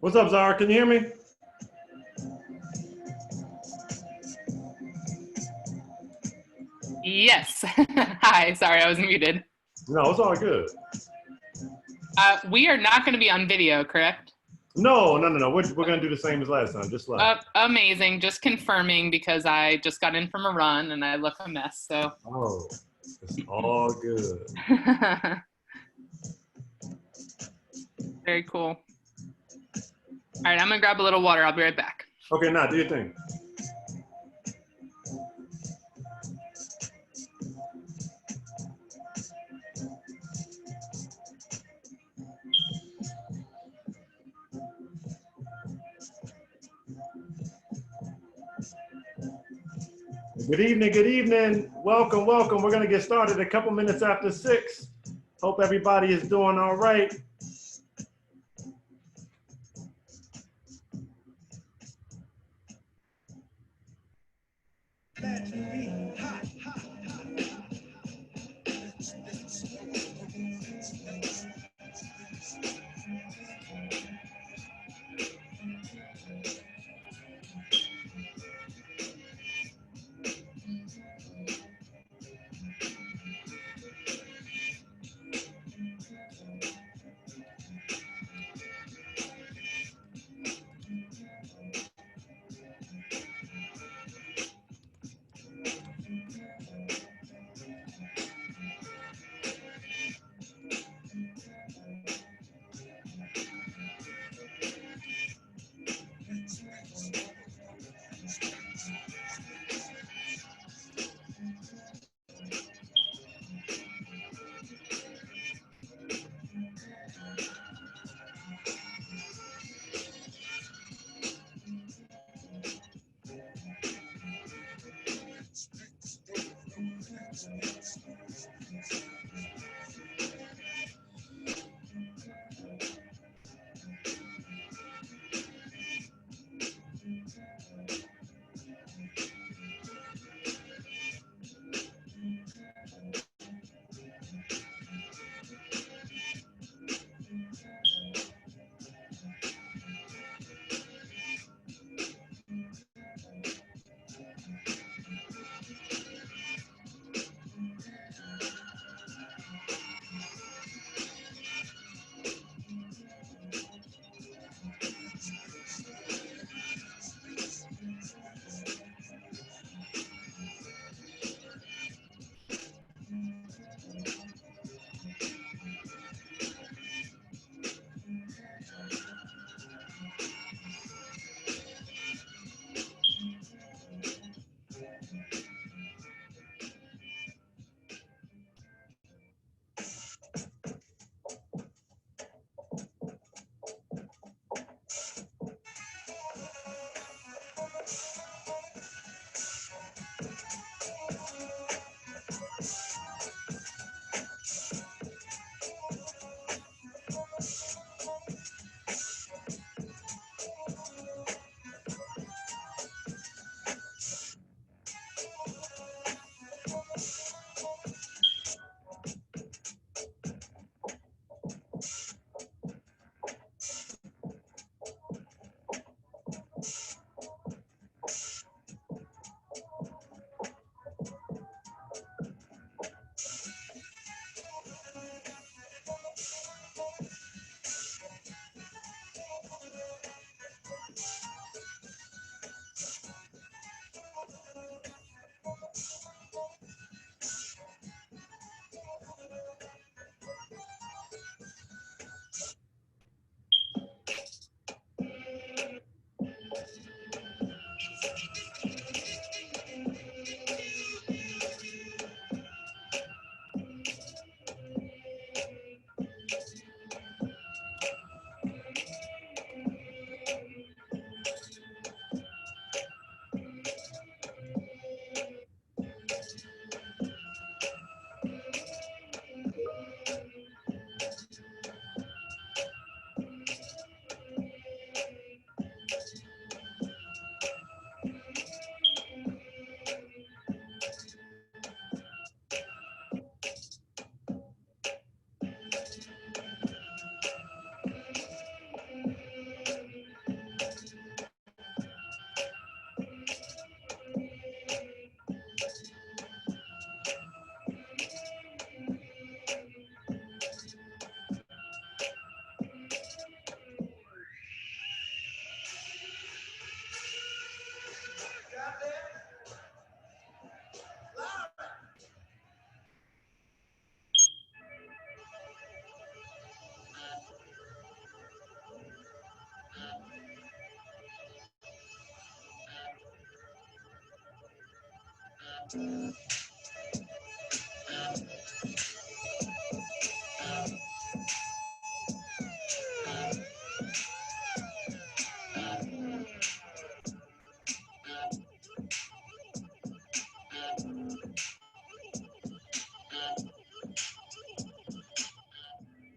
What's up, Zara? Can you hear me? Yes. Hi, sorry, I was muted. No, it's all good. We are not going to be on video, correct? No. We're going to do the same as last time, just live. Amazing. Just confirming because I just got in from a run and I look a mess, so. Oh, it's all good. Very cool. All right, I'm going to grab a little water. I'll be right back. Okay, now do your thing. Good evening, good evening. Welcome, welcome. We're going to get started a couple minutes after 6. Hope everybody is doing all right.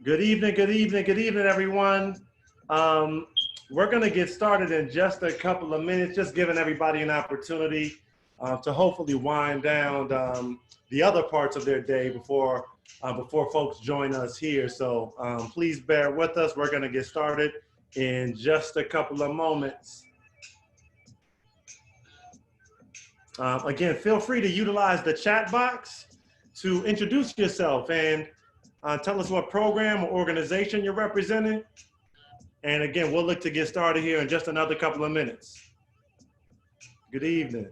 Good evening, good evening, good evening, everyone. We're going to get started in just a couple of minutes, just giving everybody an opportunity to hopefully wind down the other parts of their day before folks join us here. So please bear with us. We're going to get started in just a couple of moments. Again, feel free to utilize the chat box to introduce yourself and tell us what program or organization you're representing. And again, we'll look to get started here in just another couple of minutes. Good evening.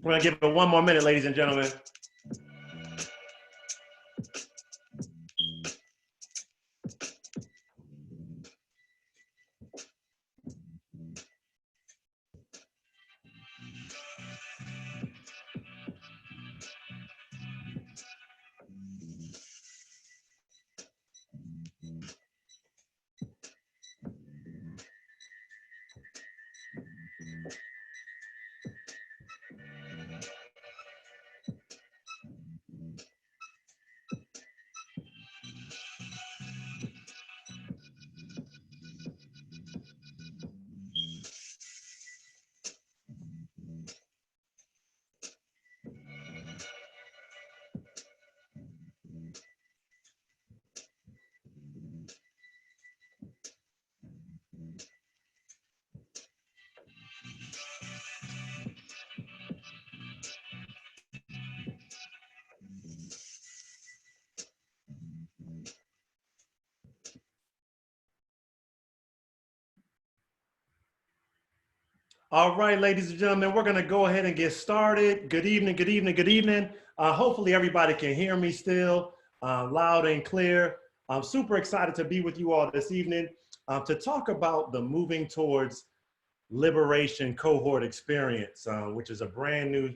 We're gonna give it one more minute, ladies and gentlemen. All right, ladies and gentlemen, we're gonna go ahead and get started. Good evening, good evening, good evening. Hopefully everybody can hear me still loud and clear. I'm super excited to be with you all this evening to talk about the Moving Towards Liberation cohort experience, which is a brand new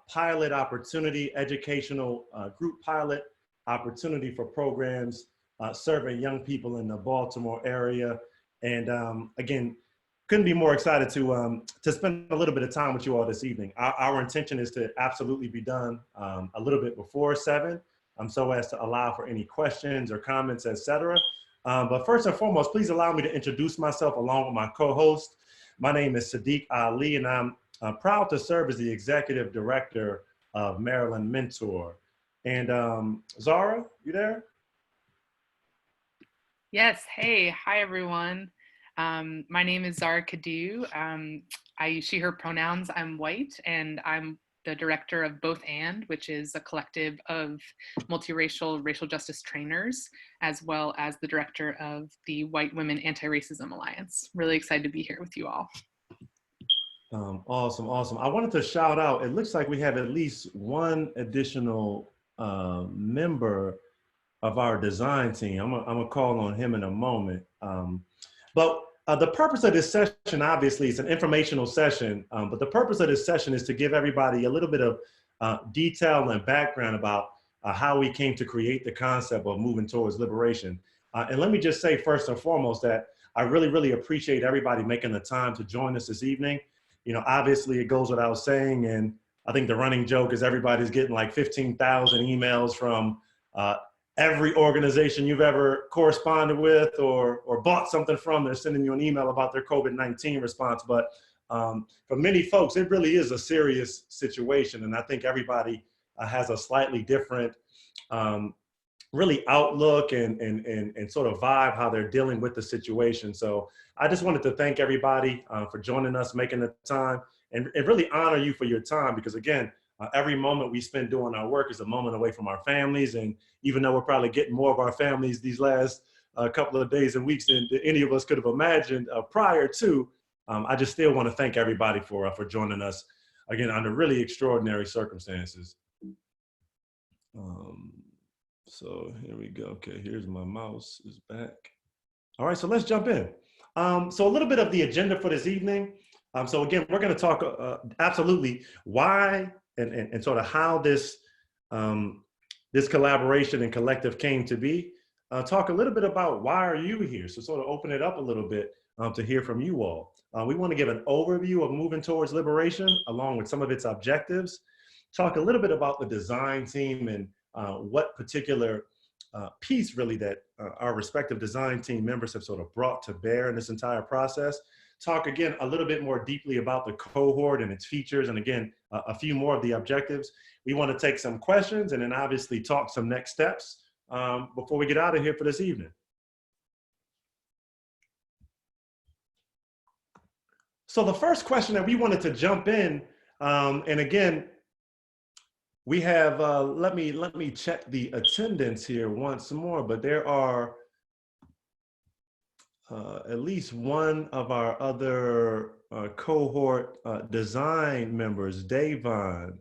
pilot opportunity, educational group pilot opportunity for programs serving young people in the Baltimore area. And again, couldn't be more excited to spend a little bit of time with you all this evening. Our intention is to absolutely be done a little bit before 7, so as to allow for any questions or comments, etc. But first and foremost, please allow me to introduce myself along with my co-host. My name is Sadiq Ali, and I'm proud to serve as the Executive Director of Maryland Mentor. And Zara, you there? Yes. Hey. Hi, everyone. My name is Zara Kadu. I use she, her pronouns. I'm white, and I'm the director of Both And, which is a collective of multiracial racial justice trainers, as well as the director of the White Women Anti-Racism Alliance. Really excited to be here with you all. Awesome, awesome. I wanted to shout out, it looks like we have at least one additional member of our design team. I'm gonna call on him in a moment. But the purpose of this session, obviously, it's an informational session, but the purpose of this session is to give everybody a little bit of detail and background about how we came to create the concept of moving towards liberation. And let me just say first and foremost that I really, really appreciate everybody making the time to join us this evening. You know, obviously it goes without saying, and I think the running joke is everybody's getting like 15,000 emails from every organization you've ever corresponded with or bought something from. They're sending you an email about their COVID-19 response. But for many folks, it really is a serious situation. And I think everybody has a slightly different really outlook and sort of vibe how they're dealing with the situation. So I just wanted to thank everybody for joining us, making the time, and really honor you for your time, because again, every moment we spend doing our work is a moment away from our families. And even though we're probably getting more of our families these last couple of days and weeks than any of us could have imagined prior to, I just still want to thank everybody for joining us, again, under really extraordinary circumstances. So here we go. Okay, here's my mouse is back. All right, so let's jump in. So a little bit of the agenda for this evening. So again, we're going to talk absolutely why and sort of how this this collaboration and collective came to be. Talk a little bit about why are you here? So sort of open it up a little bit to hear from you all. We want to give an overview of moving towards liberation along with some of its objectives. Talk a little bit about the design team and what particular piece really that our respective design team members have sort of brought to bear in this entire process. Talk again a little bit more deeply about the cohort and its features, and again, a few more of the objectives. We want to take some questions and then obviously talk some next steps before we get out of here for this evening. So the first question that we wanted to jump in, and again, we have, let me check the attendance here once more, but there are at least one of our other cohort design members, Davon.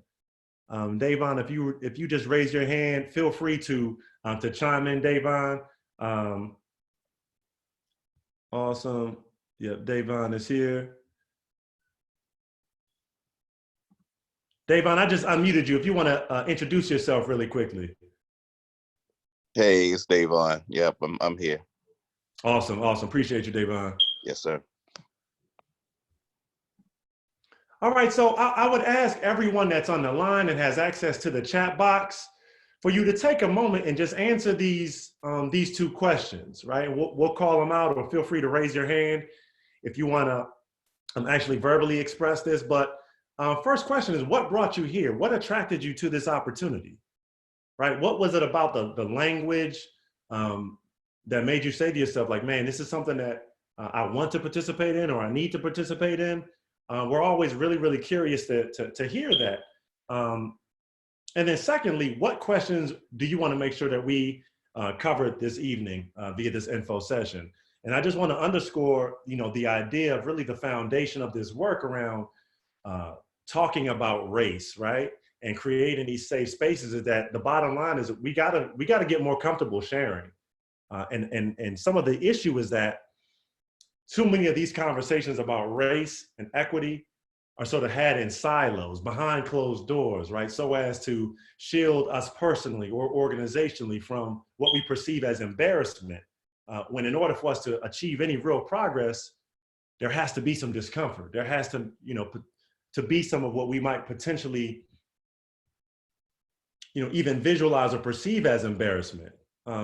Davon, if you just raise your hand, feel free to chime in, Davon. Awesome. Yep, Davon is here. Davon, I just unmuted you. If you want to introduce yourself really quickly. Hey, it's Davon. Yep, I'm here. Awesome, awesome. Appreciate you, Davon. Yes, sir. All right, so I would ask everyone that's on the line and has access to the chat box for you to take a moment and just answer these two questions, right? We'll call them out, or feel free to raise your hand if you want to actually verbally express this. But first question is, what brought you here? What attracted you to this opportunity, right? What was it about the language that made you say to yourself, like, man, this is something that I want to participate in, or I need to participate in? We're always really, really curious to hear that. And then secondly, what questions do you want to make sure that we covered this evening via this info session? And I just want to underscore, the idea of really the foundation of this work around talking about race, right? And creating these safe spaces is that the bottom line is we gotta get more comfortable sharing. And some of the issue is that too many of these conversations about race and equity are sort of had in silos, behind closed doors, right? So as to shield us personally or organizationally from what we perceive as embarrassment. When in order for us to achieve any real progress, there has to be some discomfort. There has to, to be some of what we might potentially, even visualize or perceive as embarrassment.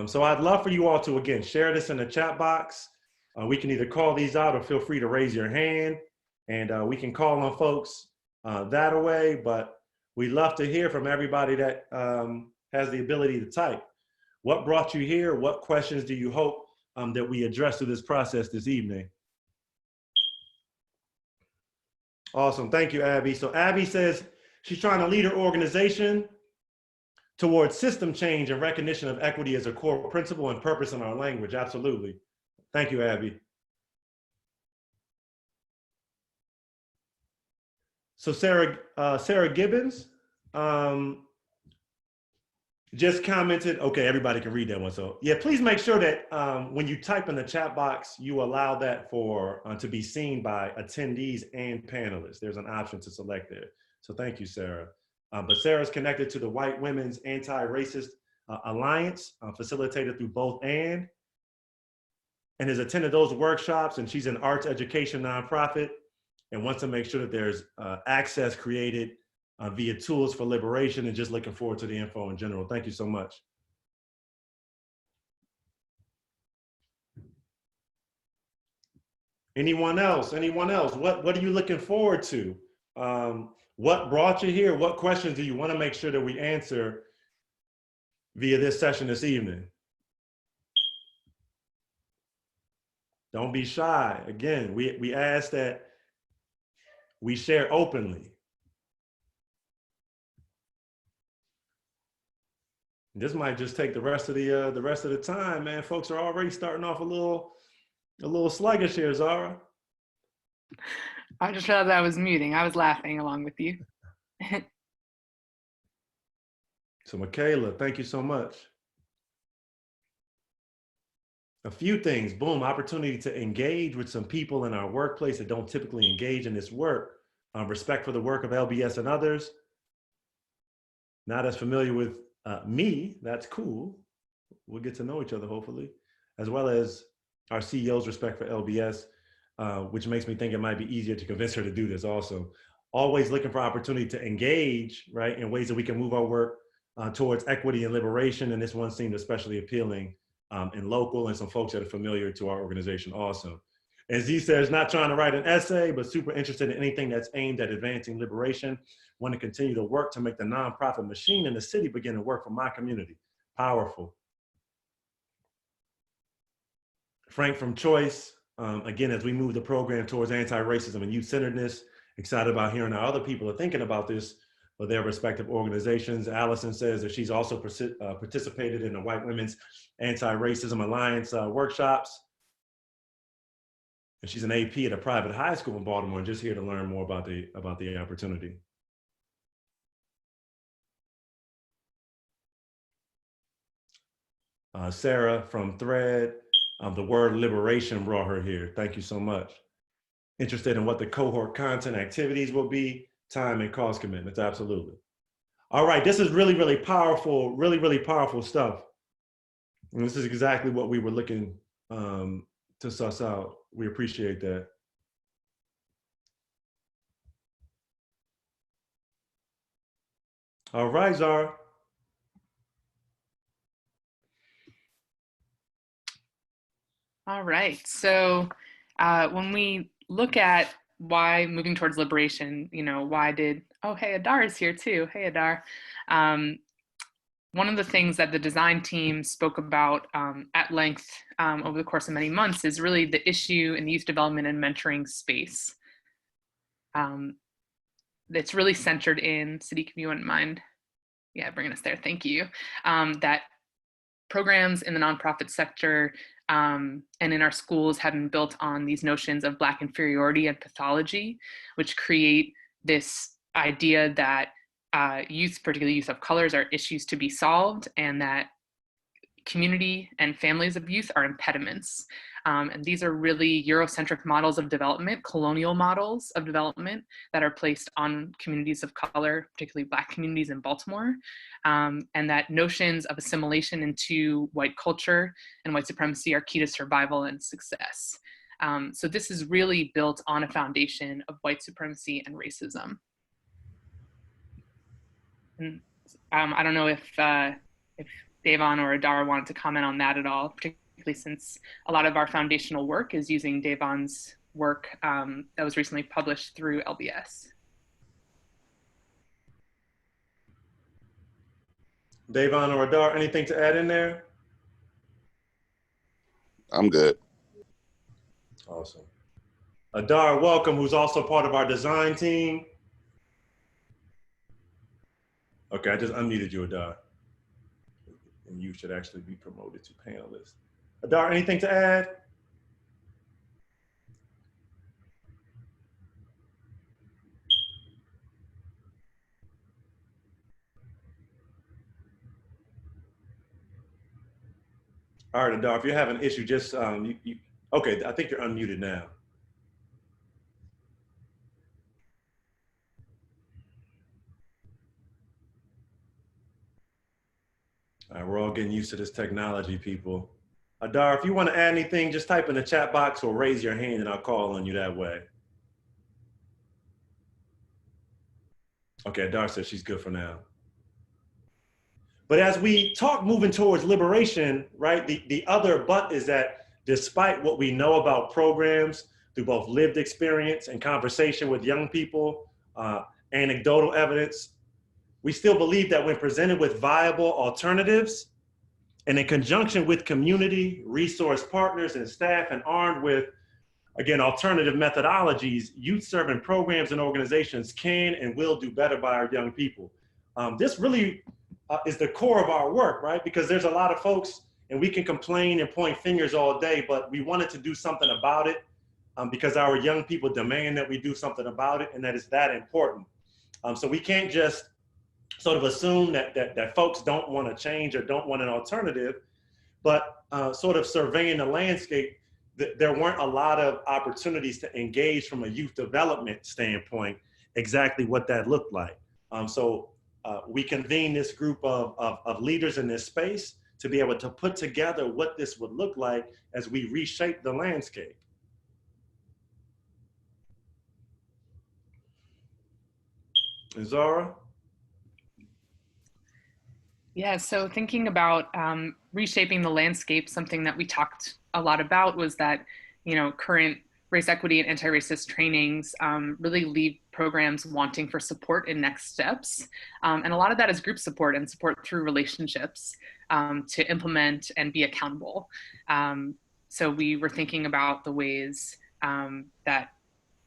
So I'd love for you all to, again, share this in the chat box. We can either call these out or feel free to raise your hand, and we can call on folks that way. But we'd love to hear from everybody that has the ability to type. What brought you here? What questions do you hope that we address through this process this evening? Awesome, thank you, Abby. So Abby says She's trying to lead her organization towards system change and recognition of equity as a core principle and purpose in our language. Absolutely. Thank you, Abby. So Sarah Gibbons just commented. Okay, everybody can read that one. So yeah, please make sure that when you type in the chat box, you allow that for to be seen by attendees and panelists. There's an option to select there. So thank you, Sarah. But Sarah's connected to the White Women's Anti-Racist Alliance, facilitated through both and has attended those workshops, and she's an arts education nonprofit and wants to make sure that there's access created via Tools for Liberation, and just looking forward to the info in general. Thank you so much. Anyone else? Anyone else? What are you looking forward to? What brought you here? What questions do you want to make sure that we answer via this session this evening? Don't be shy. Again, we ask that we share openly. This might just take the rest of the time, man. Folks are already starting off a little sluggish here, Zara. I just realized I was muting. I was laughing along with you. So Michaela, thank you so much. A few things, boom, opportunity to engage with some people in our workplace that don't typically engage in this work. Respect for the work of LBS and others. Not as familiar with me, that's cool. We'll get to know each other, hopefully, as well as our CEO's respect for LBS, which makes me think it might be easier to convince her to do this also. Always looking for opportunity to engage, right, in ways that we can move our work towards equity and liberation. And this one seemed especially appealing and local, and some folks that are familiar to our organization also. And Z says, not trying to write an essay, but super interested in anything that's aimed at advancing liberation. Want to continue to work to make the nonprofit machine in the city begin to work for my community. Powerful. Frank from Choice, again, as we move the program towards anti-racism and youth-centeredness, excited about hearing how other people are thinking about this for their respective organizations. Allison says that she's also participated in the White Women's Anti-Racism Alliance workshops. And she's an AP at a private high school in Baltimore, and just here to learn more about the opportunity. Sarah from Thread, the word liberation brought her here. Thank you so much. Interested in what the cohort content activities will be, time and cost commitments, absolutely. All right, this is really, really powerful, really powerful stuff. And this is exactly what we were looking to suss out. We appreciate that. All right, Zara. All right, so when we look at why moving towards liberation, why did, oh, hey, Adar is here too. Hey, Adar. One of the things that the design team spoke about at length over the course of many months is really the issue in the youth development and mentoring space. That's really centered in, Sadiq, if you wouldn't mind, bringing us there, thank you. That programs in the nonprofit sector and in our schools have been built on these notions of Black inferiority and pathology, which create this idea that youth, particularly youth of colors, are issues to be solved, and that community and families of youth are impediments. And these are really Eurocentric models of development, colonial models of development that are placed on communities of color, particularly Black communities in Baltimore. And that notions of assimilation into white culture and white supremacy are key to survival and success. So this is really built on a foundation of white supremacy and racism. And I don't know if Davon or Adar wanted to comment on that at all, particularly since a lot of our foundational work is using Davon's work that was recently published through LBS. Davon or Adar, anything to add in there? I'm good. Awesome. Adar, welcome, who's also part of our design team. Okay, I just unmuted you, Adar. And you should actually be promoted to panelist. Adar, anything to add? All right, Adar, if you have an issue, just, okay, I think you're unmuted now. All right, we're all getting used to this technology, people. Adar, if you want to add anything, just type in the chat box or raise your hand and I'll call on you that way. Okay, Adar says she's good for now. But as we talk moving towards liberation, right, the other but is that despite what we know about programs through both lived experience and conversation with young people, anecdotal evidence, we still believe that when presented with viable alternatives and in conjunction with community, resource partners and staff and armed with, again, alternative methodologies, youth-serving programs and organizations can and will do better by our young people. This really is the core of our work, right? Because there's a lot of folks, and we can complain and point fingers all day, but we wanted to do something about it because our young people demand that we do something about it, and that is that important. So we can't just sort of assume that folks don't want to change or don't want an alternative, but sort of surveying the landscape, there weren't a lot of opportunities to engage from a youth development standpoint, exactly what that looked like. So we convened this group of leaders in this space to be able to put together what this would look like as we reshape the landscape. Zara? Yeah, so thinking about reshaping the landscape, something that we talked a lot about was that, you know, current race equity and anti-racist trainings really leave programs wanting for support in next steps. And a lot of that is group support and support through relationships to implement and be accountable. So we were thinking about the ways that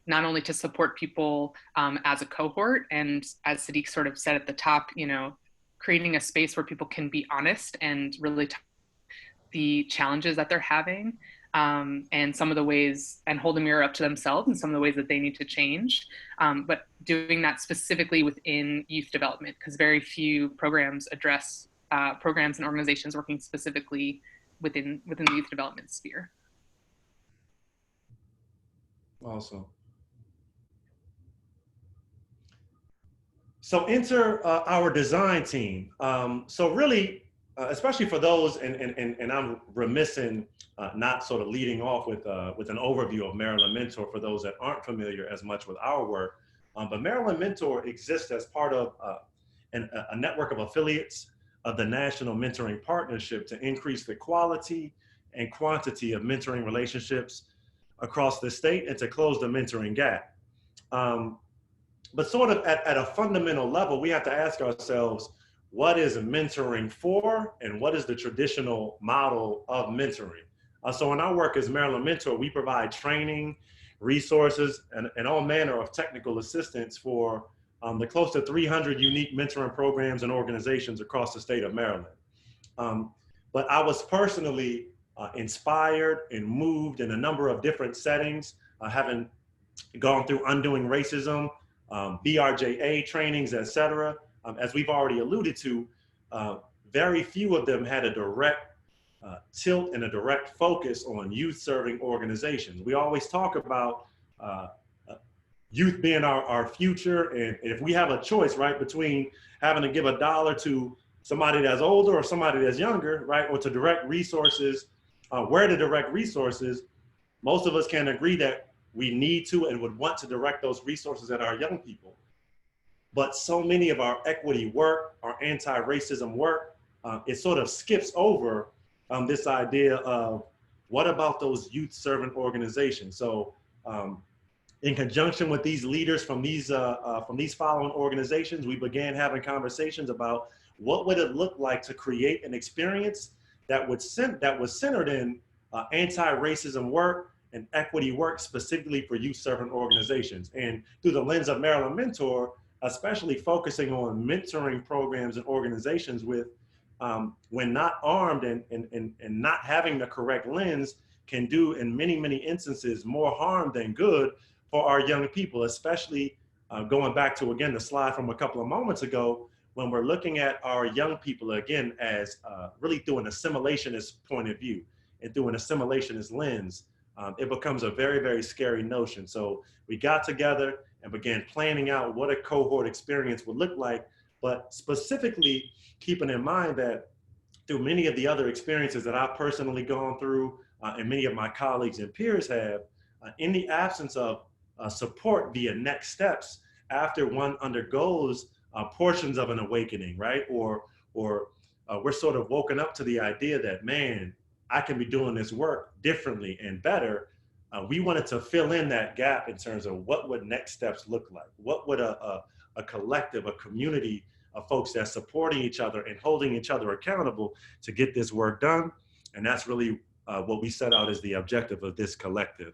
not only to support people as a cohort, and as Sadiq sort of said at the top, you know, creating a space where people can be honest and really talk the challenges that they're having and some of the ways, and hold a mirror up to themselves and some of the ways that they need to change, but doing that specifically within youth development, because very few programs address programs and organizations working specifically within the youth development sphere. Awesome. So enter our design team. So really, especially for those, and I'm remiss in not sort of leading off with an overview of Maryland Mentor for those that aren't familiar as much with our work. But Maryland Mentor exists as part of a network of affiliates of the National Mentoring Partnership to increase the quality and quantity of mentoring relationships across the state and to close the mentoring gap. But sort of at a fundamental level, we have to ask ourselves, what is mentoring for, and what is the traditional model of mentoring? So in our work as Maryland Mentor, we provide training, resources, and all manner of technical assistance for the close to 300 unique mentoring programs and organizations across the state of Maryland. But I was personally inspired and moved in a number of different settings, having gone through Undoing Racism, BRJA trainings, et cetera. As we've already alluded to, very few of them had a direct tilt and a direct focus on youth serving organizations. We always talk about youth being our future, and if we have a choice, right, between having to give $1 to somebody that's older or somebody that's younger, right, or to direct resources, where to direct resources, most of us can agree that we need to and would want to direct those resources at our young people. But so many of our equity work, our anti-racism work, it sort of skips over this idea of what about those youth serving organizations? So in conjunction with these leaders from these following organizations, we began having conversations about what would it look like to create an experience that was centered in anti-racism work and equity work specifically for youth serving organizations. And through the lens of Maryland Mentor, especially focusing on mentoring programs and organizations with, when not armed and not having the correct lens, can do in many, many instances more harm than good for our young people, especially going back to, again, the slide from a couple of moments ago, when we're looking at our young people, again, as really through an assimilationist point of view and through an assimilationist lens, it becomes a very, very scary notion. So we got together and began planning out what a cohort experience would look like, but specifically keeping in mind that through many of the other experiences that I've personally gone through and many of my colleagues and peers have, in the absence of support via next steps after one undergoes portions of an awakening, right? Or we're sort of woken up to the idea that, man, I can be doing this work differently and better. We wanted to fill in that gap in terms of what would next steps look like? What would a collective, a community of folks that's supporting each other and holding each other accountable to get this work done? And that's really what we set out as the objective of this collective.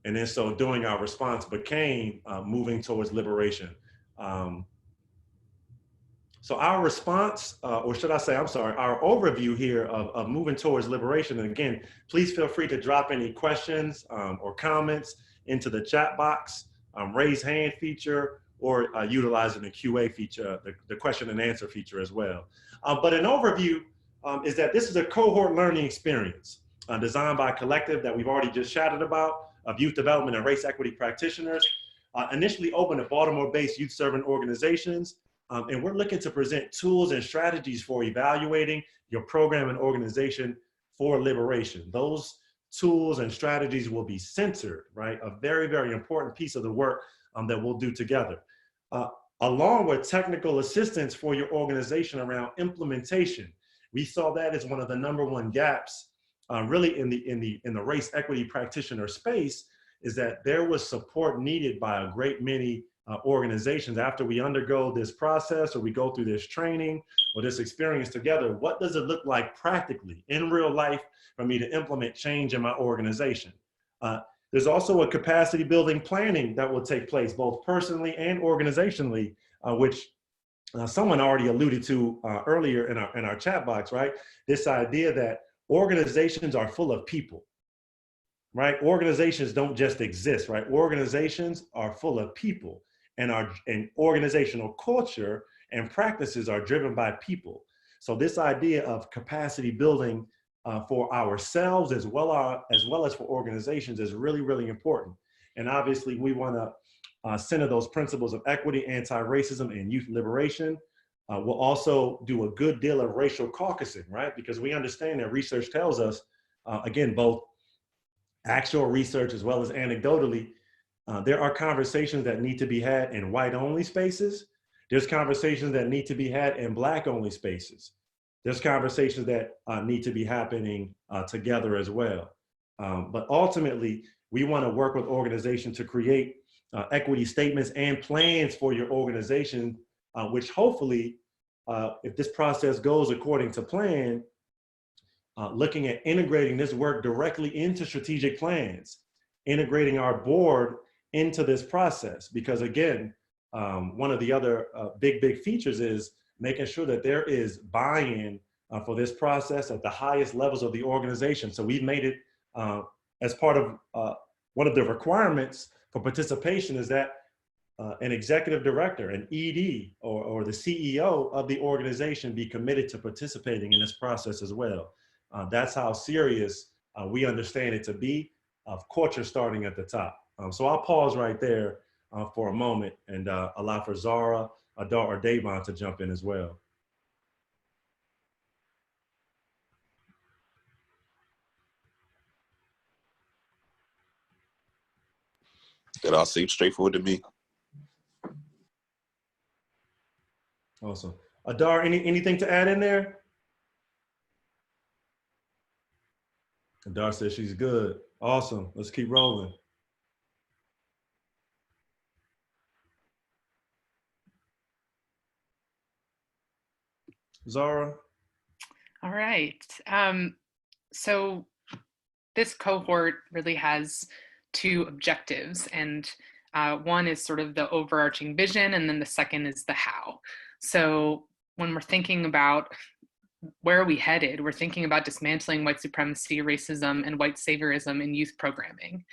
And then so doing, our response became moving towards liberation. So our response, or should I say, I'm sorry, our overview here of moving towards liberation. And again, please feel free to drop any questions or comments into the chat box, raise hand feature, or utilizing the QA feature, the question and answer feature as well. But an overview is that this is a cohort learning experience designed by a collective that we've already just chatted about, of youth development and race equity practitioners, initially open to Baltimore-based youth serving organizations. And we're looking to present tools and strategies for evaluating your program and organization for liberation. Those tools and strategies will be centered, right? A very, very important piece of the work that we'll do together, along with technical assistance for your organization around implementation. We saw that as one of the #1 gaps, really in the race equity practitioner space, is that there was support needed by a great many organizations after we undergo this process or we go through this training or this experience together. What does it look like practically in real life for me to implement change in my organization? There's also a capacity building planning that will take place both personally and organizationally, which someone already alluded to earlier in our chat box, right? This idea that organizations are full of people, right? Organizations don't just exist, right? Organizations are full of people, and organizational culture and practices are driven by people. So this idea of capacity building for ourselves as well as for organizations is really, really important. And obviously we want to center those principles of equity, anti-racism, and youth liberation. We'll also do a good deal of racial caucusing, right? Because we understand that research tells us, again, both actual research as well as anecdotally, there are conversations that need to be had in white-only spaces. There's conversations that need to be had in Black-only spaces. There's conversations that need to be happening together as well. But ultimately, we want to work with organizations to create equity statements and plans for your organization, which hopefully, if this process goes according to plan, looking at integrating this work directly into strategic plans, integrating our board into this process. Because again, one of the other big features is making sure that there is buy-in for this process at the highest levels of the organization. So we've made it as part of one of the requirements for participation is that an executive director, an ED, or the CEO of the organization be committed to participating in this process as well. That's how serious we understand it to be, of culture starting at the top. So I'll pause right there for a moment and allow for Zara, Adar, or Davon to jump in as well. That all seems straightforward to me. Awesome. Adar, anything to add in there? Adar says she's good. Awesome. Let's keep rolling. Zara? All right. So this cohort really has two objectives, and One is sort of the overarching vision, and then the second is the how. So when we're thinking about where are we headed, we're thinking about dismantling white supremacy, racism, and white saviorism in youth programming.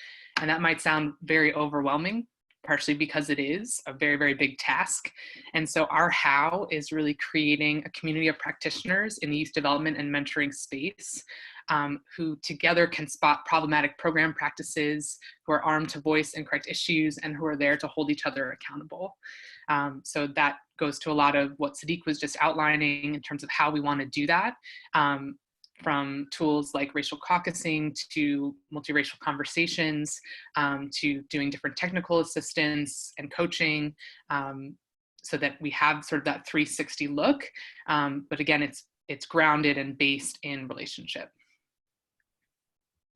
And that might sound very overwhelming, partially because it is a very, very big task. And so our how is really creating a community of practitioners in the youth development and mentoring space who together can spot problematic program practices, who are armed to voice and correct issues, and who are there to hold each other accountable. So that goes to a lot of what Sadiq was just outlining in terms of how we want to do that, from tools like racial caucusing to multiracial conversations, to doing different technical assistance and coaching, so that we have sort of that 360 look. But again, it's grounded and based in relationship.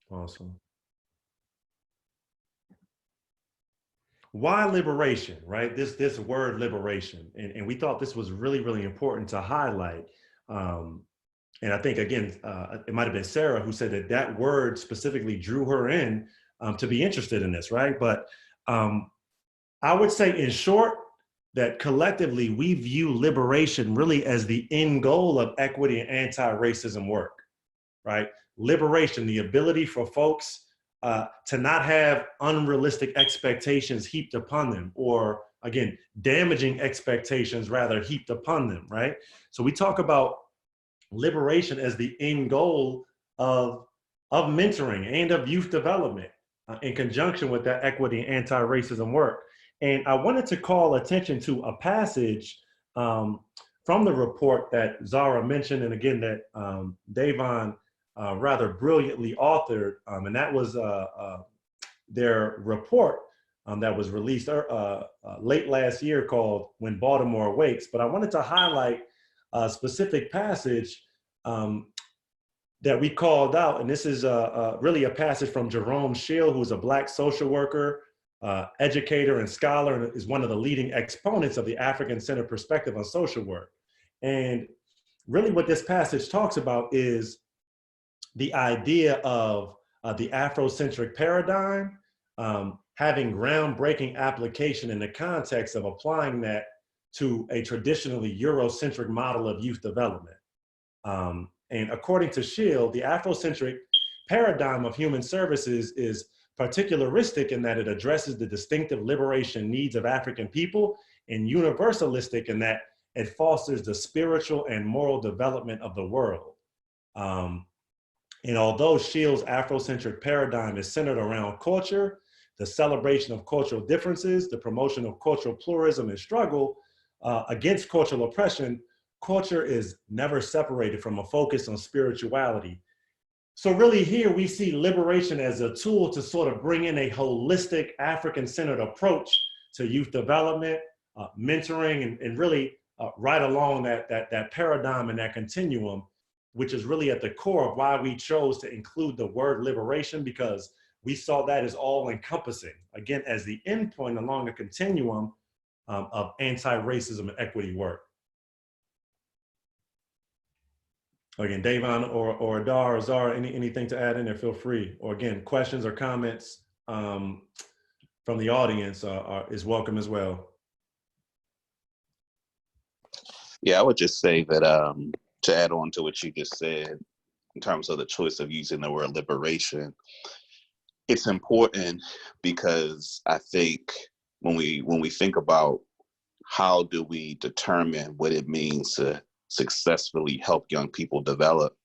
Awesome. Why liberation, right? This word liberation. And we thought this was really, really important to highlight. And I think, again, it might have been Sarah who said that word specifically drew her in to be interested in this, right? But I would say, in short, that collectively we view liberation really as the end goal of equity and anti-racism work, right? Liberation, the ability for folks to not have unrealistic expectations heaped upon them, or again, damaging expectations rather heaped upon them, right? So we talk about liberation as the end goal of mentoring and of youth development in conjunction with that equity and anti-racism work. And I wanted to call attention to a passage from the report that Zara mentioned, and again, that Davon rather brilliantly authored, and that was their report that was released late last year called When Baltimore Awakes. But I wanted to highlight a specific passage that we called out, and this is really a passage from Jerome Schill, who's a Black social worker, educator and scholar, and is one of the leading exponents of the African-centered perspective on social work. And really what this passage talks about is the idea of the Afrocentric paradigm having groundbreaking application in the context of applying that to a traditionally Eurocentric model of youth development. And according to Schill, the Afrocentric paradigm of human services is particularistic in that it addresses the distinctive liberation needs of African people, and universalistic in that it fosters the spiritual and moral development of the world. And although Schill's Afrocentric paradigm is centered around culture, the celebration of cultural differences, the promotion of cultural pluralism and struggle against cultural oppression, culture is never separated from a focus on spirituality. So really here we see liberation as a tool to sort of bring in a holistic African-centered approach to youth development, mentoring, and really right along that paradigm and that continuum, which is really at the core of why we chose to include the word liberation, because we saw that as all encompassing, again, as the endpoint along a continuum of anti-racism and equity work. Again, Davon or Adar or Zara, anything to add in there, feel free. Or again, questions or comments from the audience is welcome as well. Yeah, I would just say that to add on to what you just said, in terms of the choice of using the word liberation, it's important because I think when we think about how do we determine what it means to successfully help young people develop,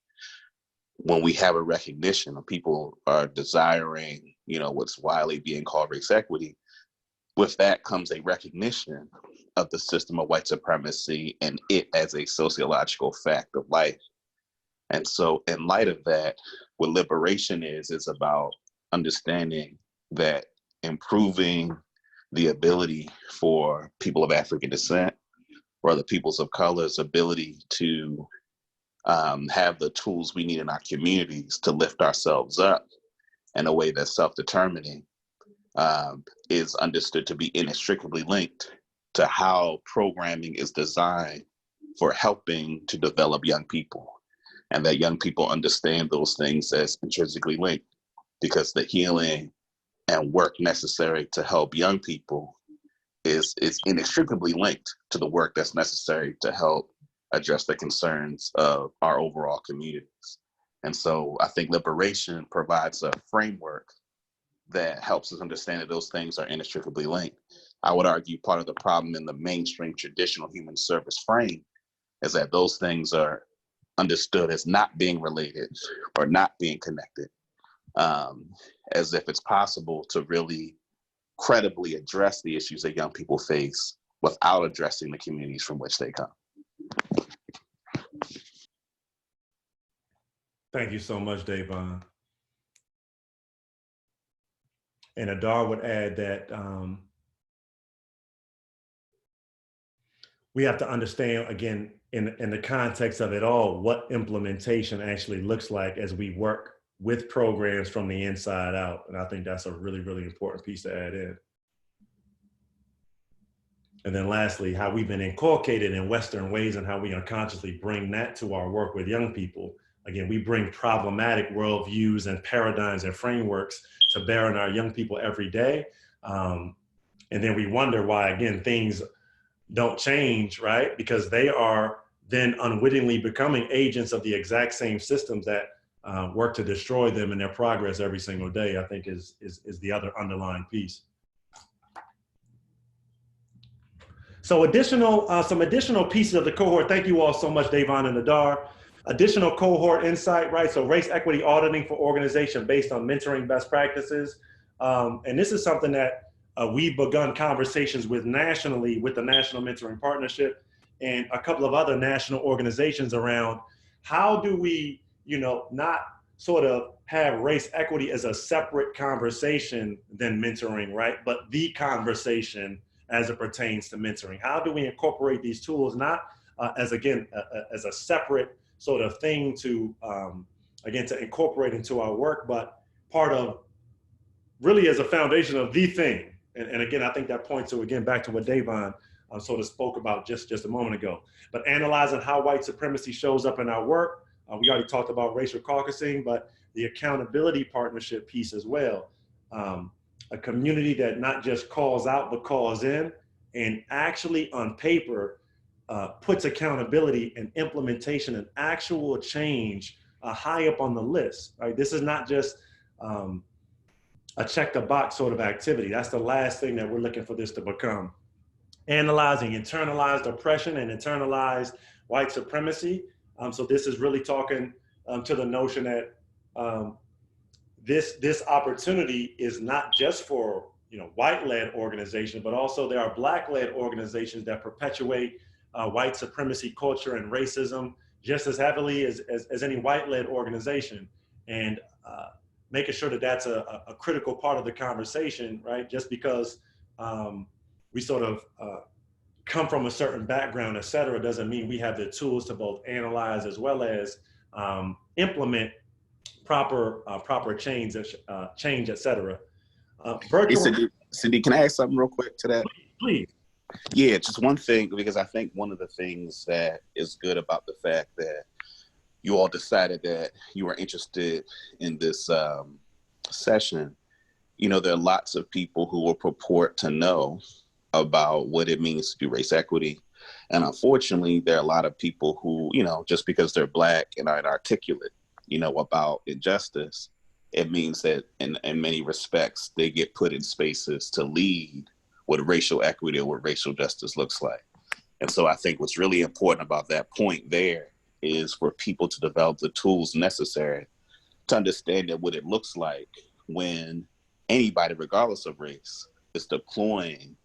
when we have a recognition of people are desiring, what's widely being called race equity, with that comes a recognition of the system of white supremacy and it as a sociological fact of life. And so in light of that, what liberation is about understanding that improving the ability for people of African descent or other peoples of color's ability to have the tools we need in our communities to lift ourselves up in a way that's self-determining is understood to be inextricably linked to how programming is designed for helping to develop young people, and that young people understand those things as intrinsically linked, because the healing and work necessary to help young people is inextricably linked to the work that's necessary to help address the concerns of our overall communities. And so I think liberation provides a framework that helps us understand that those things are inextricably linked. I would argue part of the problem in the mainstream traditional human service frame is that those things are understood as not being related or not being connected, as if it's possible to really credibly address the issues that young people face without addressing the communities from which they come. Thank you so much, Davon. And Adar would add that we have to understand, again, in the context of it all, what implementation actually looks like as we work with programs from the inside out. And I think that's a really, really important piece to add in. And then lastly, how we've been inculcated in Western ways and how we unconsciously bring that to our work with young people. Again, we bring problematic worldviews and paradigms and frameworks to bear on our young people every day. And then we wonder why, again, things don't change, right? Because they are then unwittingly becoming agents of the exact same systems that work to destroy them in their progress every single day, I think is the other underlying piece. So some additional pieces of the cohort. Thank you all so much, Davon and Adar. Additional cohort insight, right? So race equity auditing for organization based on mentoring best practices. And this is something that we've begun conversations with nationally with the National Mentoring Partnership and a couple of other national organizations around how do we, not sort of have race equity as a separate conversation than mentoring, right? But the conversation as it pertains to mentoring. How do we incorporate these tools, not as a separate sort of thing to, again, to incorporate into our work, but part of really as a foundation of the thing. And again, I think that points to, again, back to what Davon sort of spoke about just a moment ago. But analyzing how white supremacy shows up in our work. We already talked about racial caucusing, but the accountability partnership piece as well. A community that not just calls out, but calls in and actually on paper puts accountability and implementation and actual change high up on the list, right? This is not just a check the box sort of activity. That's the last thing that we're looking for this to become. Analyzing internalized oppression and internalized white supremacy. So this is really talking to the notion that this opportunity is not just for white-led organizations, but also there are Black-led organizations that perpetuate white supremacy culture and racism just as heavily as any white-led organization. And making sure that that's a critical part of the conversation, right? Just because we sort of come from a certain background, et cetera, doesn't mean we have the tools to both analyze as well as implement proper change, et cetera. Hey, Cindy, can I ask something real quick to that? Please. Yeah, just one thing, because I think one of the things that is good about the fact that you all decided that you were interested in this session, there are lots of people who will purport to know about what it means to do race equity. And unfortunately, there are a lot of people who, just because they're Black and aren't articulate, about injustice, it means that in many respects, they get put in spaces to lead what racial equity or what racial justice looks like. And so I think what's really important about that point there is for people to develop the tools necessary to understand that what it looks like when anybody, regardless of race, is deploying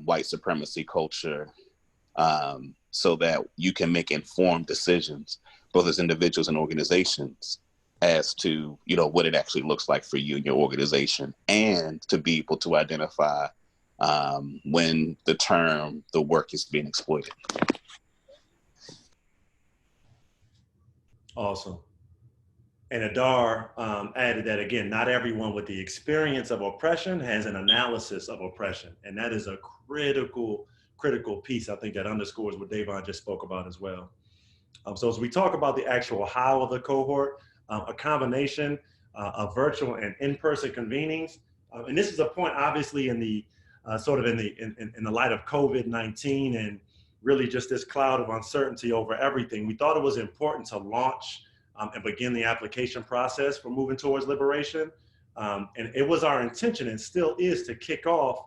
white supremacy culture so that you can make informed decisions, both as individuals and organizations, as to what it actually looks like for you and your organization, and to be able to identify when the work is being exploited. Awesome. And Adar added that, again, not everyone with the experience of oppression has an analysis of oppression. And that is a critical piece, I think, that underscores what Davon just spoke about as well. So as we talk about the actual how of the cohort, a combination of virtual and in-person convenings And this is a point, obviously, in the sort of in the light of COVID-19 and really just this cloud of uncertainty over everything. We thought it was important to launch and begin the application process for moving towards liberation. And it was our intention, and still is, to kick off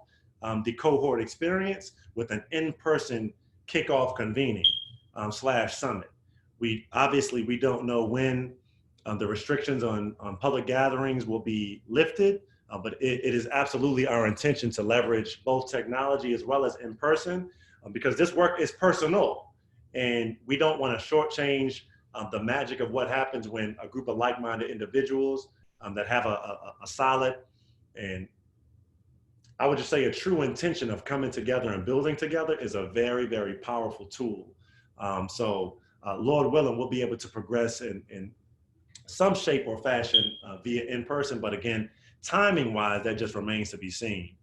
the cohort experience with an in-person kickoff convening / summit. We don't know when the restrictions on public gatherings will be lifted, but it is absolutely our intention to leverage both technology as well as in person, because this work is personal, and we don't want to shortchange the magic of what happens when a group of like-minded individuals that have a solid, and I would just say a true intention of coming together and building together is a very, very powerful tool. So Lord willing, we'll be able to progress in some shape or fashion via in person, but again, timing wise, that just remains to be seen.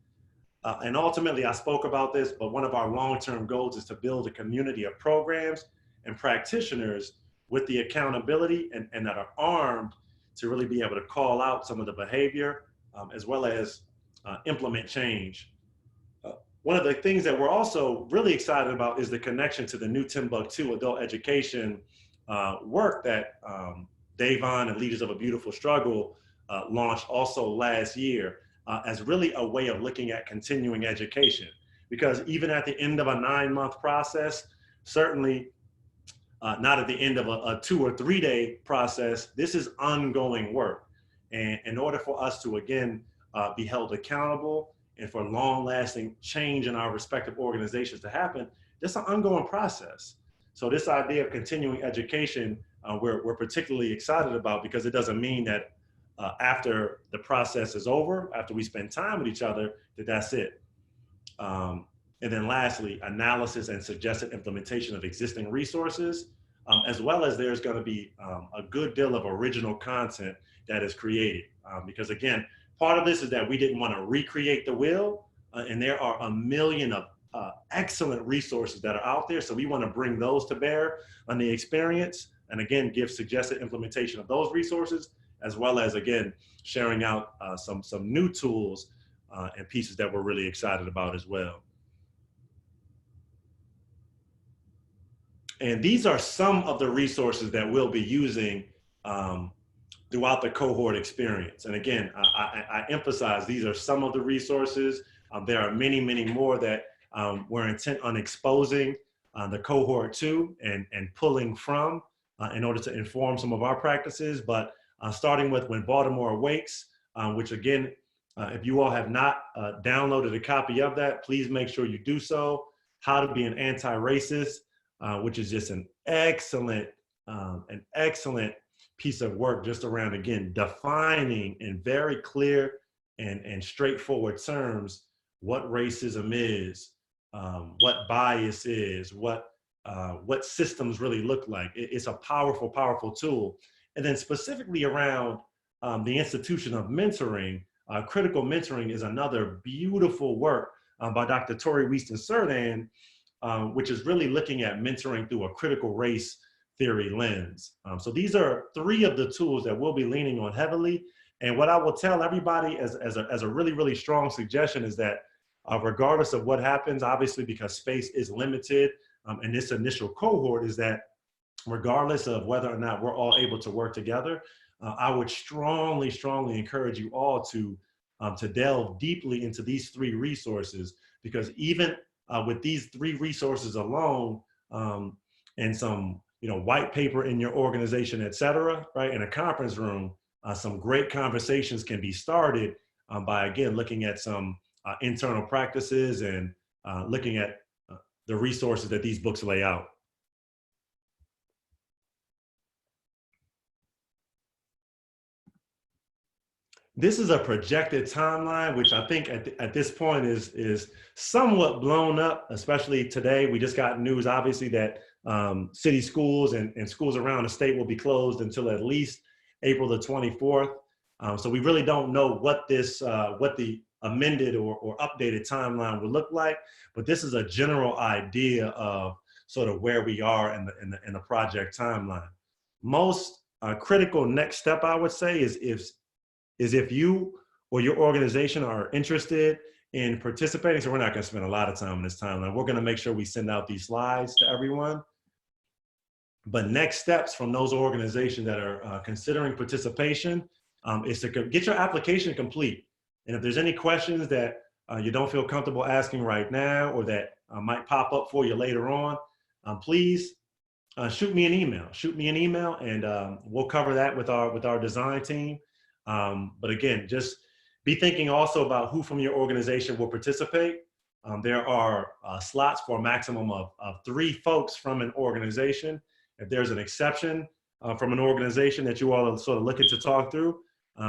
And ultimately, I spoke about this, but one of our long-term goals is to build a community of programs and practitioners with the accountability and that are armed to really be able to call out some of the behavior as well as implement change. One of the things that we're also really excited about is the connection to the new Timbuktu adult education work that Davon and Leaders of a Beautiful Struggle launched also last year as really a way of looking at continuing education. Because even at the end of a 9-month process, certainly not at the end of a 2 or 3 day process, this is ongoing work. And in order for us to, again, be held accountable and for long-lasting change in our respective organizations to happen, this is an ongoing process. So this idea of continuing education, we're particularly excited about, because it doesn't mean that after the process is over, after we spend time with each other, that's it. And then lastly, analysis and suggested implementation of existing resources, as well as there's going to be a good deal of original content that is created. Because again, part of this is that we didn't want to recreate the wheel, and there are a million of excellent resources that are out there. So we want to bring those to bear on the experience, and again, give suggested implementation of those resources, as well as, again, sharing out some new tools and pieces that we're really excited about as well. And these are some of the resources that we'll be using throughout the cohort experience. And again, I emphasize these are some of the resources. There are many, many more that we're intent on exposing the cohort to and pulling from in order to inform some of our practices. But starting with When Baltimore Awakes, which again, if you all have not downloaded a copy of that, please make sure you do so. How to Be an Anti-Racist, which is just an excellent piece of work just around, again, defining in very clear and straightforward terms what racism is, what bias is, what systems really look like. It's a powerful, powerful tool. And then specifically around the institution of mentoring, critical mentoring is another beautiful work by Dr. Tori Wieston-Serdan, which is really looking at mentoring through a critical race theory lens. So these are 3 of the tools that we'll be leaning on heavily. And what I will tell everybody as a really, really strong suggestion is that regardless of what happens, obviously because space is limited in this initial cohort, is that regardless of whether or not we're all able to work together, I would strongly, strongly encourage you all to delve deeply into these 3 resources, because even with these 3 resources alone, and some white paper in your organization, et cetera, right, in a conference room, some great conversations can be started by, again, looking at some internal practices and looking at the resources that these books lay out. This is a projected timeline, which I think at this point is somewhat blown up, especially today. We just got news, obviously, that city schools and schools around the state will be closed until at least April the 24th. So we really don't know what the amended or updated timeline would look like, but this is a general idea of sort of where we are in the project timeline. Most critical next step, I would say, is if you or your organization are interested in participating, so we're not going to spend a lot of time on this timeline. We're going to make sure we send out these slides to everyone. But next steps from those organizations that are considering participation is to get your application complete. And if there's any questions that you don't feel comfortable asking right now, or that might pop up for you later on, please shoot me an email. Shoot me an email, and we'll cover that with our design team. But again, just be thinking also about who from your organization will participate. There are slots for a maximum of 3 folks from an organization. If there's an exception from an organization that you all are sort of looking to talk through,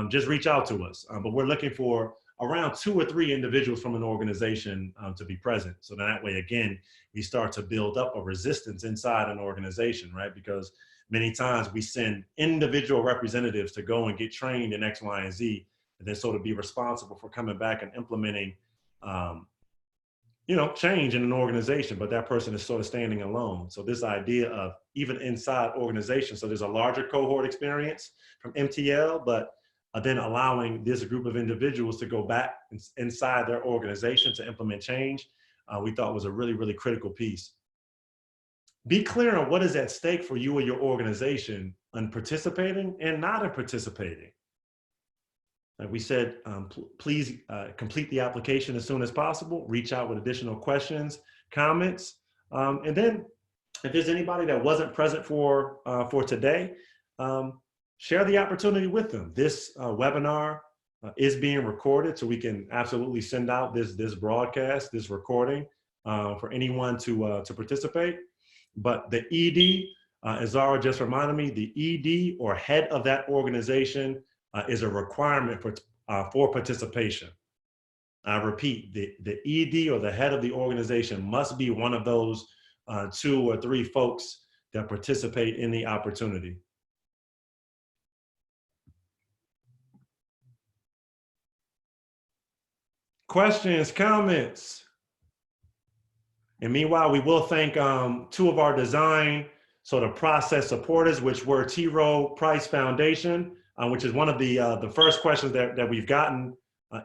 just reach out to us. But we're looking for around 2 or 3 individuals from an organization to be present. So that way, again, we start to build up a resistance inside an organization, right? Because many times we send individual representatives to go and get trained in X, Y, and Z, and then sort of be responsible for coming back and implementing change in an organization, but that person is sort of standing alone. So this idea of even inside organizations, so there's a larger cohort experience from MTL, but then allowing this group of individuals to go back inside their organization to implement change, we thought was a really, really critical piece. Be clear on what is at stake for you or your organization on participating and not in participating. Like we said, please complete the application as soon as possible. Reach out with additional questions, comments, and then if there's anybody that wasn't present for today, share the opportunity with them. This webinar is being recorded, so we can absolutely send out this broadcast, this recording for anyone to participate. But the ED, as Zara just reminded me, the ED or head of that organization is a requirement for participation. I repeat, the ED or the head of the organization must be one of those 2 or 3 folks that participate in the opportunity. Questions, comments? And meanwhile, we will thank 2 of our design sort of process supporters, which were T. Rowe Price Foundation, which is one of the first questions that we've gotten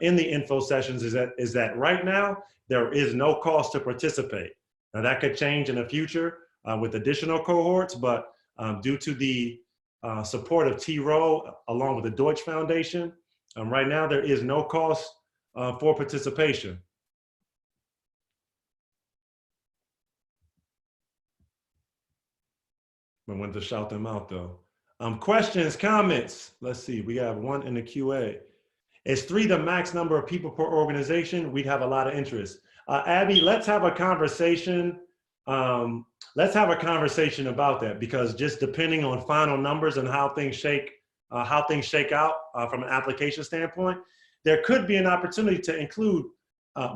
in the info sessions is that right now, there is no cost to participate. Now that could change in the future with additional cohorts, but due to the support of T. Rowe along with the Deutsch Foundation, right now there is no cost for participation. I want to shout them out though. Questions, comments? Let's see, we have 1 in the QA. Is 3 the max number of people per organization? We'd have a lot of interest. Abby, let's have a conversation. Let's have a conversation about that, because just depending on final numbers and how things shake out from an application standpoint, there could be an opportunity to include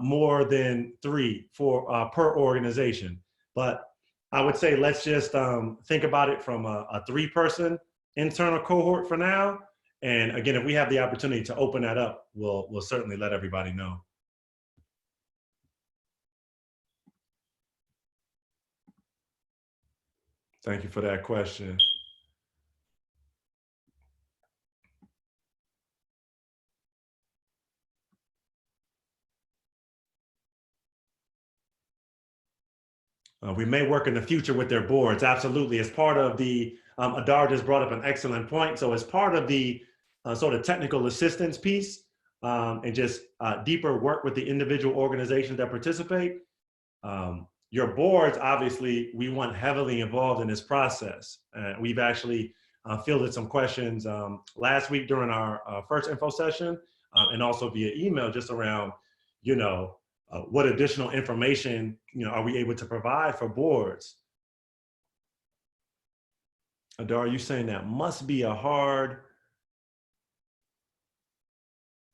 more than 3 per organization. But I would say let's just think about it from a 3-person internal cohort for now. And again, if we have the opportunity to open that up, we'll certainly let everybody know. Thank you for that question. We may work in the future with their boards, absolutely. As part of the, Adar just brought up an excellent point. So as part of the sort of technical assistance piece and just deeper work with the individual organizations that participate, your boards, obviously, we want heavily involved in this process. We've actually fielded some questions last week during our first info session and also via email just around, what additional information, are we able to provide for boards? Adar, you saying that must be a hard,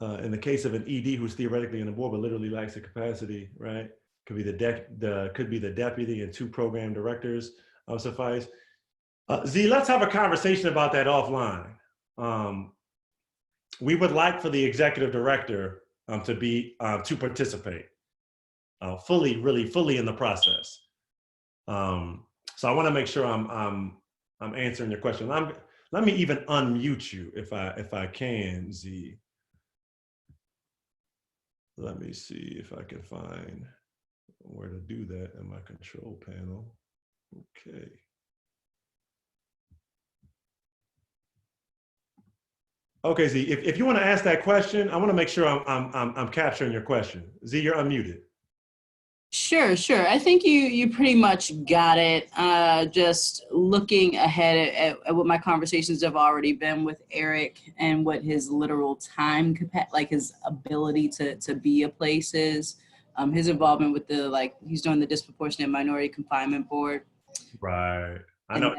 in the case of an ED who's theoretically in the board but literally lacks the capacity, right? Could be the deputy and 2 program directors suffice. Z, let's have a conversation about that offline. We would like for the executive director to participate really fully in the process. So I want to make sure I'm answering your question. Let me even unmute you if I can, Z. Let me see if I can find where to do that in my control panel. Okay. Okay, Z, if you want to ask that question, I want to make sure I'm capturing your question. Z, you're unmuted. Sure, sure. I think you pretty much got it. Just looking ahead at what my conversations have already been with Eric and what his literal time like his ability to be a place is. His involvement with he's doing the disproportionate minority confinement board. Right. I And know.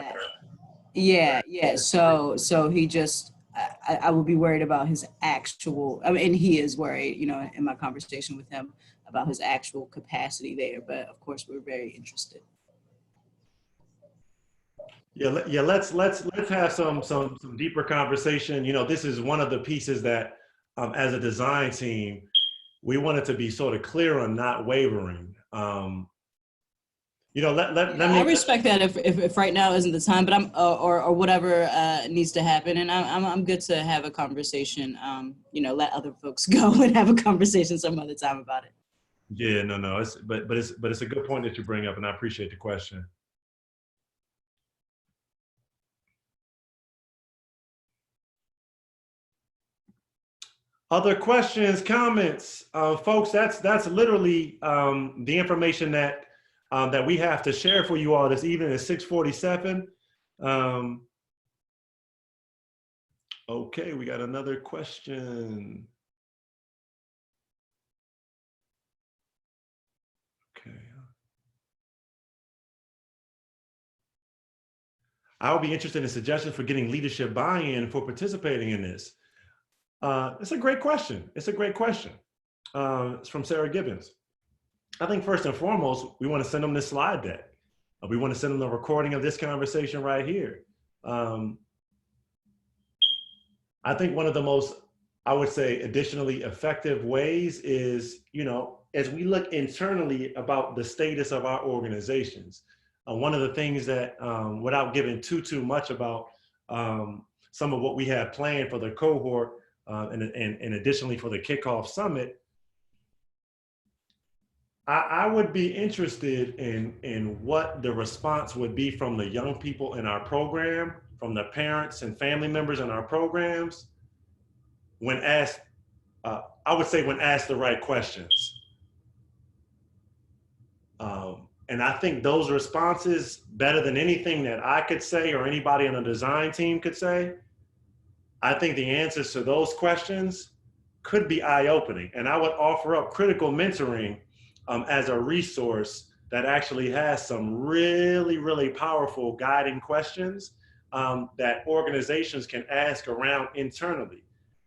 yeah. So he just I will be worried about his actual. I mean, and he is worried, in my conversation with him about his actual capacity there. But of course, we're very interested. Yeah. Let's have some deeper conversation. This is one of the pieces that, as a design team, we wanted to be sort of clear on not wavering. Let me. I respect that if right now isn't the time, but I'm or whatever needs to happen, and I'm good to have a conversation. Let other folks go and have a conversation some other time about it. Yeah, no. It's a good point that you bring up, and I appreciate the question. Other questions, comments, folks? That's literally the information that we have to share for you all this evening at 6:47. Okay, we got another question. Okay. I would be interested in suggestions for getting leadership buy-in for participating in this. It's a great question. It's from Sarah Gibbons. I think first and foremost, we want to send them this slide deck. We want to send them the recording of this conversation right here. I think one of the most, I would say, additionally effective ways is, as we look internally about the status of our organizations, one of the things that, without giving too much about some of what we have planned for the cohort, and additionally for the kickoff summit, I would be interested in what the response would be from the young people in our program, from the parents and family members in our programs, when asked, I would say when asked the right questions. And I think those responses, better than anything that I could say or anybody on the design team could say, I think the answers to those questions could be eye-opening. And I would offer up critical mentoring as a resource that actually has some really powerful guiding questions that organizations can ask around internally.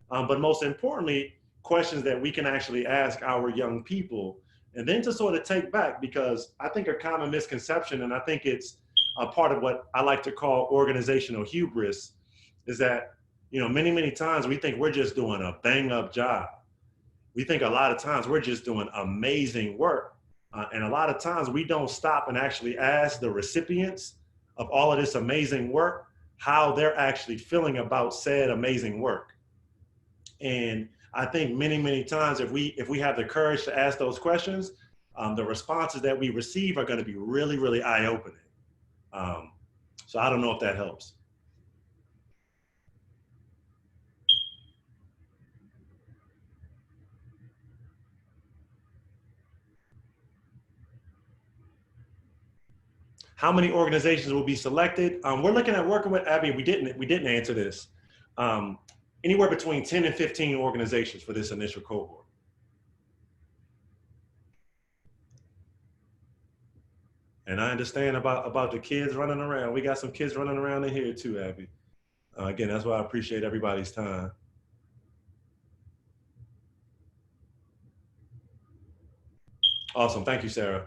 But most importantly, questions that we can actually ask our young people, and then to sort of take back, because I think a common misconception, and I think it's a part of what I like to call organizational hubris, is that many times we think we're just doing a bang-up job. We think a lot of times we're just doing amazing work. And a lot of times we don't stop and actually ask the recipients of all of this amazing work how they're actually feeling about said amazing work. And I think many times if we have the courage to ask those questions, the responses that we receive are going to be really eye-opening. So I don't know if that helps. How many organizations will be selected? We're looking at working with Abby. We didn't answer this. Anywhere between 10 and 15 organizations for this initial cohort. And I understand about the kids running around. We got some kids running around in here too, Abby. Again, that's why I appreciate everybody's time. Awesome, thank you, Sarah.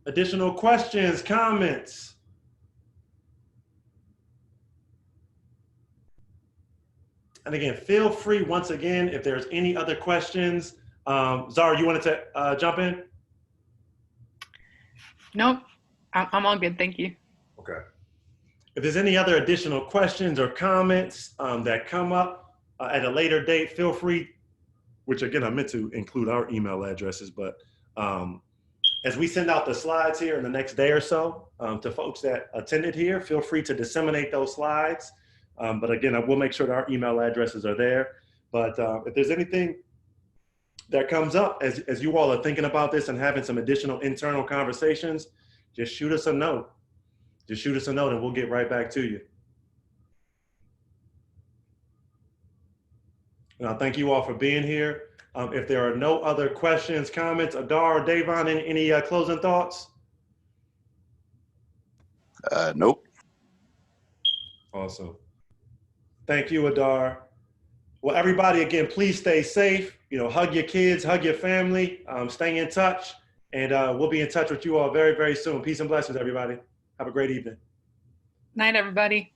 Additional questions, comments? And again, feel free once again, if there's any other questions. Zara, you wanted to jump in? Nope, I'm all good, thank you. Okay. If there's any other additional questions or comments that come up at a later date, feel free, which again, I meant to include our email addresses, but as we send out the slides here in the next day or so to folks that attended here, feel free to disseminate those slides. But again, I will make sure that our email addresses are there. But if there's anything that comes up as you all are thinking about this and having some additional internal conversations, just shoot us a note. Just shoot us a note and we'll get right back to you. And I thank you all for being here. If there are no other questions, comments, Adar or Davon, any closing thoughts? Nope. Awesome. Thank you, Adar. Well, everybody, again, please stay safe. You know, hug your kids, hug your family, stay in touch, and we'll be in touch with you all very, very soon. Peace and blessings, everybody. Have a great evening. Night, everybody.